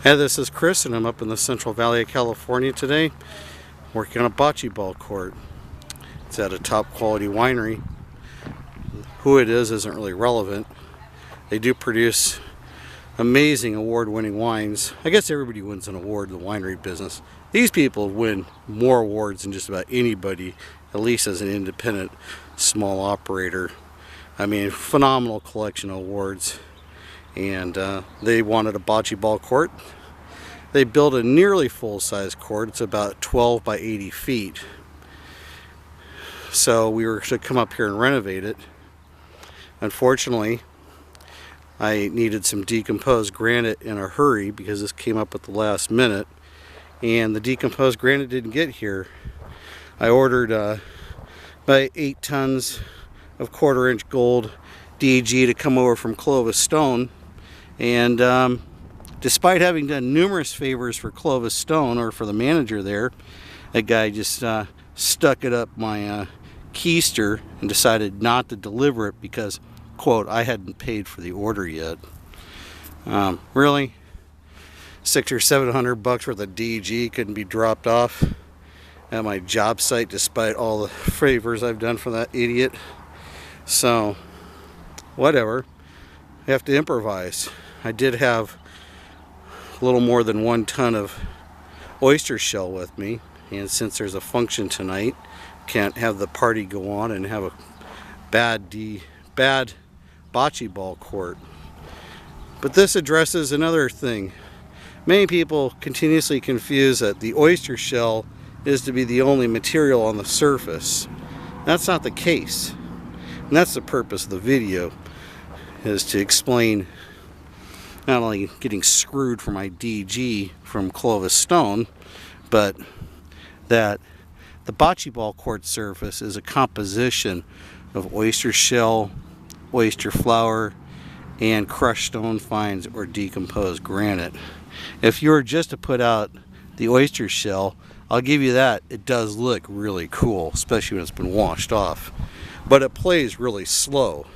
Hey, this is Chris, and I'm up in the Central Valley of California today, working on a bocce ball court. It's at a top quality winery. Who it is isn't really relevant. They do produce amazing award-winning wines. I guess everybody wins an award in the winery business. These people win more awards than just about anybody, at least as an independent small operator. I mean, phenomenal collection of awards. And they wanted a bocce ball court. They built a nearly full-size court. It's about 12 by 80 feet. So we were to come up here and renovate it. Unfortunately, I needed some decomposed granite in a hurry because this came up at the last minute, and the decomposed granite didn't get here. I ordered about 8 tons of 1/4-inch gold DG to come over from Clovis Stone. And despite having done numerous favors for Clovis Stone, or for the manager there, that guy just stuck it up my keister and decided not to deliver it because, quote, I hadn't paid for the order yet. Really? $600 or $700 worth of DG couldn't be dropped off at my job site despite all the favors I've done for that idiot. So, whatever. I have to improvise. I did have a little more than 1 ton of oyster shell with me, and since there's a function tonight, can't have the party go on and have a bad bocce ball court. But this addresses another thing. Many people continuously confuse that the oyster shell is to be the only material on the surface. That's not the case. And that's the purpose of the video, is to explain not only getting screwed for my DG from Clovis Stone, but that the bocce ball court surface is a composition of oyster shell, oyster flour, and crushed stone fines or decomposed granite. If you were just to put out the oyster shell, I'll give you that, it does look really cool, especially when it's been washed off. But it plays really slow.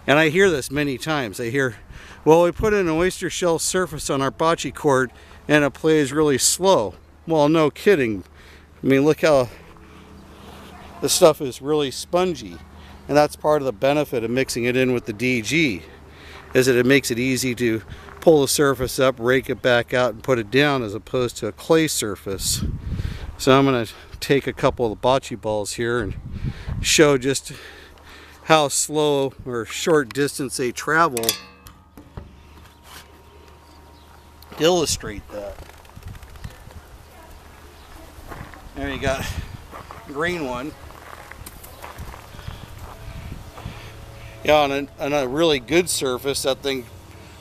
And I hear this many times. I hear, well, we put in an oyster shell surface on our bocce court and it plays really slow. Well, no kidding. I mean, look how the stuff is really spongy. And that's part of the benefit of mixing it in with the DG, is that it makes it easy to pull the surface up, rake it back out, and put it down, as opposed to a clay surface. So I'm going to take a couple of the bocce balls here and show just how slow or short distance they travel to illustrate that. There you got a green one. Yeah, on a really good surface, that thing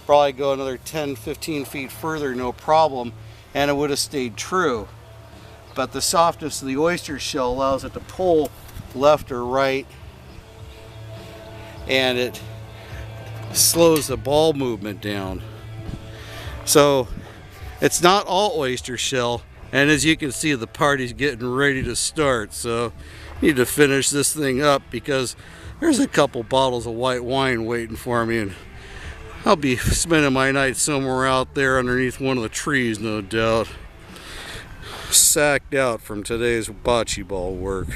probably go another 10-15 feet further, no problem, and it would have stayed true. But the softness of the oyster shell allows it to pull left or right, and it slows the ball movement down. So it's not all oyster shell, and as you can see, the party's getting ready to start. So I need to finish this thing up because there's a couple bottles of white wine waiting for me, and I'll be spending my night somewhere out there underneath one of the trees, no doubt. Sacked out from today's bocce ball work.